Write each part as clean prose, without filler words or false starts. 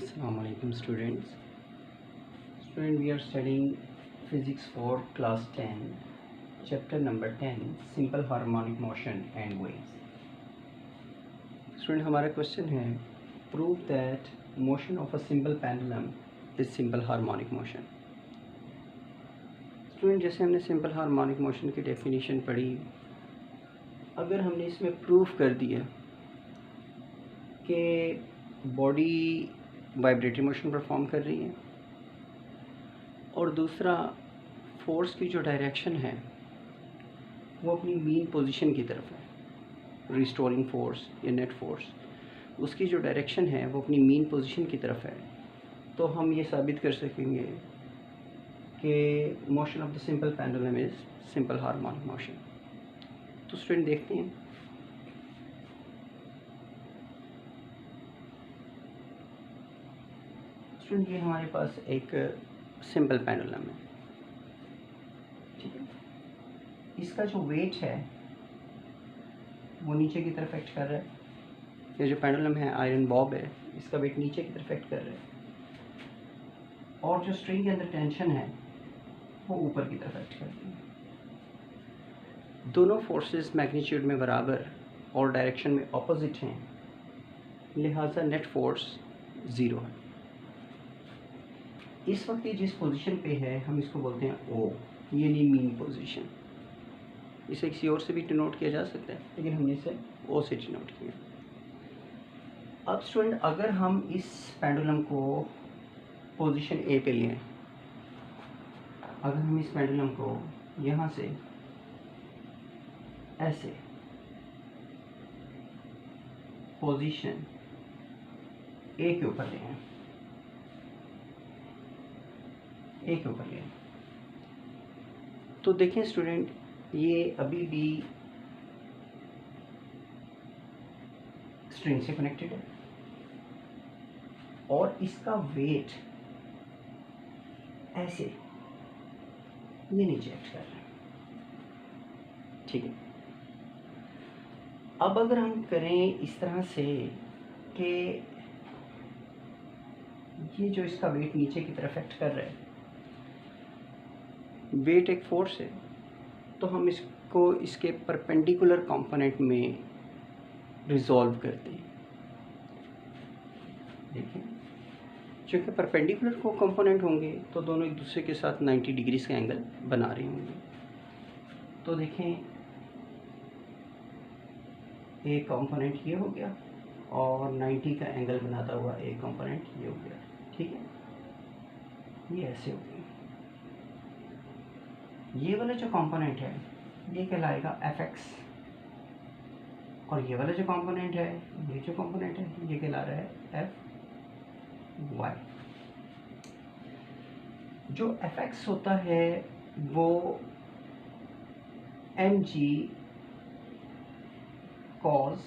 Assalamu alaikum students. We are studying physics for class 10, chapter number 10, simple harmonic motion and waves. Student, हमारा question है prove that motion of a simple pendulum is simple harmonic motion. Student, जैसे हमने simple harmonic motion की definition पढ़ी, अगर हमने इसमें proof कर दिया कि बॉडी वाइब्रेटरी मोशन परफॉर्म कर रही है और दूसरा फोर्स की जो डायरेक्शन है वो अपनी मीन पोजीशन की तरफ है, रिस्टोरिंग फोर्स या नेट फोर्स उसकी जो डायरेक्शन है वो अपनी मीन पोजीशन की तरफ है, तो हम ये साबित कर सकेंगे कि motion of the simple pendulum is simple harmonic motion. तो स्टूडेंट देखते हैं, स्टूडेंट ये हमारे पास एक सिंपल पेंडुलम है, ठीक है। इसका जो वेट है वो नीचे की तरफ एक्ट कर रहा है। ये जो पेंडुलम है, आयरन बॉब है, इसका वेट नीचे की तरफ एक्ट कर रहा है और जो स्ट्रिंग के अंदर टेंशन है वो ऊपर की तरफ एक्ट करती है। दोनों फोर्सेस मैग्नीट्यूड में बराबर और डायरेक्शन में ऑपोजिट हैं, लिहाजा नेट फोर्स ज़ीरो है। इस वक्त ये जिस पोजीशन पे है हम इसको बोलते हैं ओ, ये नहीं मीन पोजीशन। इसे किसी और से भी डिनोट किया जा सकता है, लेकिन हमने इसे ओ से डिनोट किया। अब स्टूडेंट, अगर हम इस पेंडुलम को पोजीशन ए पे लें, अगर हम इस पेंडुलम को यहाँ से ऐसे पोजीशन ए के ऊपर लें, ए के ऊपर लें, तो देखें स्टूडेंट, ये अभी भी स्ट्रिंग से कनेक्टेड है और इसका वेट ऐसे ये नीचे एक्ट कर रहा है, ठीक है। अब अगर हम करें इस तरह से कि ये जो इसका वेट नीचे की तरफ एक्ट कर रहा है, वेट एक फोर्स है, तो हम इसको इसके परपेंडिकुलर कंपोनेंट में रिजॉल्व करते हैं। देखिए, चूँकि परपेंडिकुलर को कंपोनेंट होंगे तो दोनों एक दूसरे के साथ 90 डिग्रीज का एंगल बना रहे होंगे। तो देखें, एक कंपोनेंट ये हो गया और 90 का एंगल बनाता हुआ एक कंपोनेंट ये हो गया, ठीक है। ये ऐसे हो गया। ये वाला जो कंपोनेंट है ये कहलाएगा fx और ये वाला जो कंपोनेंट है, ये जो कंपोनेंट है ये कहला रहा है fy। जो fx होता है वो mg cos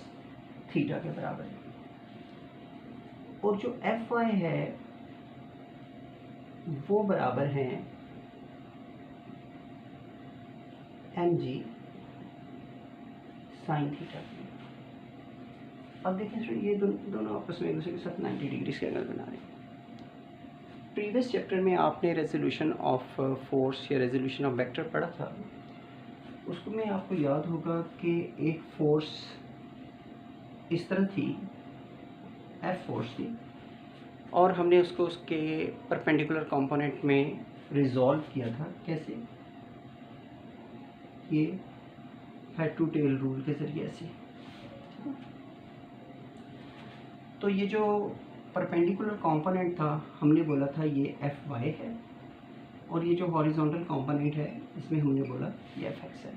थीटा के बराबर है और जो fy है वो बराबर है mg साइन थीटा। अब देखें सर, ये दोनों आपस में एक दूसरे के साथ 90 डिग्री के एंगल बना रहे हैं। प्रीवियस चैप्टर में आपने रेजोल्यूशन ऑफ फोर्स या रेजोल्यूशन ऑफ वेक्टर पढ़ा था। उसको में आपको याद होगा कि एक फोर्स इस तरह थी, F फोर्स थी, और हमने उसको उसके परपेंडिकुलर कंपोनेंट में रिजॉल्व किया था। कैसे? ये हेड टू टेल रूल के जरिए ऐसे। तो ये जो परपेंडिकुलर कंपोनेंट था हमने बोला था ये Fy है और ये जो हॉरिजॉन्टल कंपोनेंट है इसमें हमने बोला ये Fx है।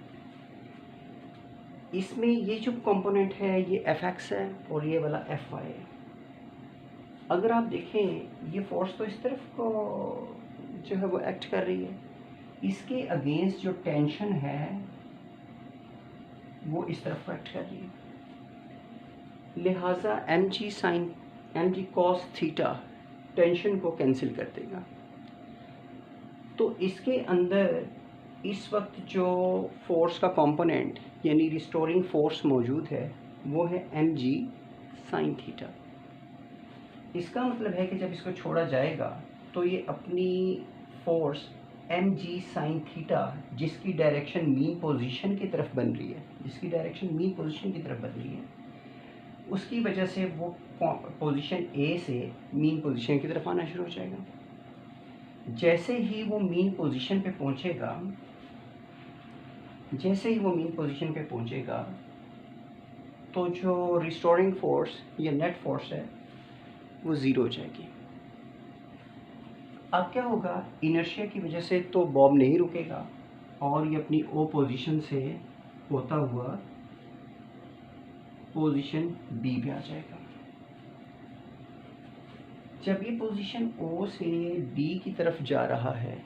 इसमें ये जो कंपोनेंट है ये Fx है और ये वाला Fy है। अगर आप देखें, ये फोर्स तो इस तरफ को जो है वो एक्ट कर रही है, इसके अगेंस्ट जो टेंशन है वो इस तरफ को एक्ट कर रही है, लिहाजा mg cos थीटा टेंशन को कैंसिल कर देगा। तो इसके अंदर इस वक्त जो फोर्स का कंपोनेंट यानी रिस्टोरिंग फोर्स मौजूद है वो है mg sin थीटा। इसका मतलब है कि जब इसको छोड़ा जाएगा तो ये अपनी force M G sine theta जिसकी डायरेक्शन मीन पोजीशन की तरफ बन रही है, जिसकी डायरेक्शन मीन पोजीशन की तरफ बन रही है, उसकी वजह से वो पोजीशन ए से मीन पोजीशन की तरफ आना शुरू हो जाएगा। जैसे ही वो मीन पोजीशन पे पहुंचेगा, तो जो रिस्टोरिंग फोर्स या नेट फोर्स है वो ज़ीरो हो जाएगी। अब क्या होगा, इनर्शिया की वजह से तो बॉब नहीं रुकेगा और ये अपनी ओ पोजीशन से होता हुआ पोजीशन बी पे आ जाएगा। जब ये पोजीशन ओ से बी की तरफ जा रहा है,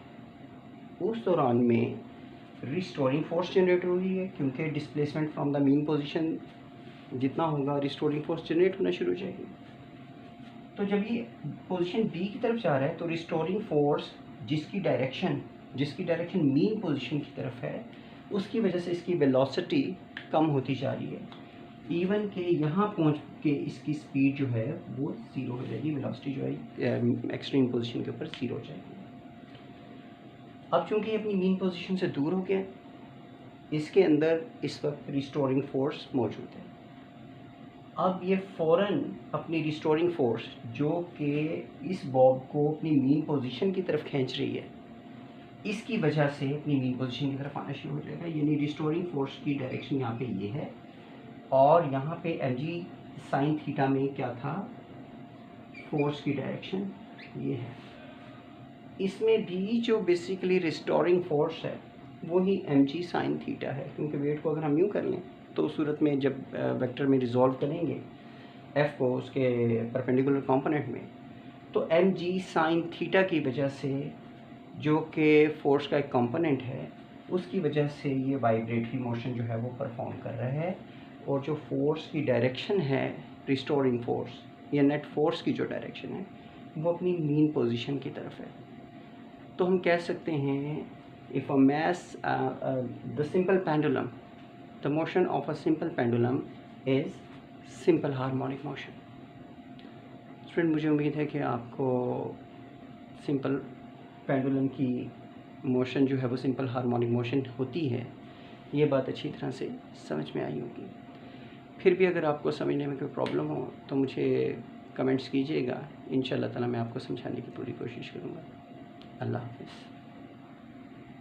उस दौरान में रिस्टोरिंग फोर्स जनरेट हो रही है, क्योंकि displacement from the mean position जितना होगा रिस्टोरिंग फोर्स जनरेट होना शुरू हो जाएगी। तो जब ये पोजीशन बी की तरफ जा रहा है तो रिस्टोरिंग फोर्स जिसकी डायरेक्शन मीन पोजीशन की तरफ है, उसकी वजह से इसकी वेलोसिटी कम होती जा रही है, इवन के यहाँ पहुँच के इसकी स्पीड जो है वो ज़ीरो हो जाएगी, वेलोसिटी जो है एक्सट्रीम पोजीशन के ऊपर ज़ीरो हो जाएगी। अब चूँकि ये अपनी मीन पोजीशन से दूर हो गया, इसके अंदर इस वक्त रिस्टोरिंग फोर्स मौजूद है। अब ये फ़ौरन अपनी रिस्टोरिंग फोर्स जो कि इस बॉब को अपनी मीन पोजीशन की तरफ खींच रही है, इसकी वजह से अपनी मीन पोजीशन की तरफ आना शुरू हो जाएगा। यानी रिस्टोरिंग फोर्स की डायरेक्शन यहाँ पे ये है और यहाँ पे एम जी साइन थीटा में क्या था, फोर्स की डायरेक्शन ये है। इसमें भी जो बेसिकली रिस्टोरिंग फोर्स है वो ही एम जी साइन थीटा है, क्योंकि वेट को अगर हम यूँ कर लें तो उस सूरत में जब वेक्टर में रिजॉल्व करेंगे एफ़ को उसके परपेंडिकुलर कंपोनेंट में, तो एम जी साइन थीटा की वजह से जो कि फोर्स का एक कंपोनेंट है, उसकी वजह से ये वाइब्रेटरी मोशन जो है वो परफॉर्म कर रहा है। और जो फोर्स की डायरेक्शन है, रिस्टोरिंग फोर्स या नेट फोर्स की जो डायरेक्शन है वो अपनी मीन पोजीशन की तरफ है। तो हम कह सकते हैं if a mass the simple pendulum, the motion of a simple pendulum is simple harmonic motion। Student, मुझे उम्मीद है कि आपको सिंपल पेंडुलम की मोशन जो है वो सिंपल हार्मोनिक मोशन होती है, ये बात अच्छी तरह से समझ में आई होगी। फिर भी अगर आपको समझने में कोई प्रॉब्लम हो तो मुझे कमेंट्स कीजिएगा, इंशाअल्लाह ताला मैं आपको समझाने की पूरी कोशिश करूँगा। अल्लाह हाफ़िज़।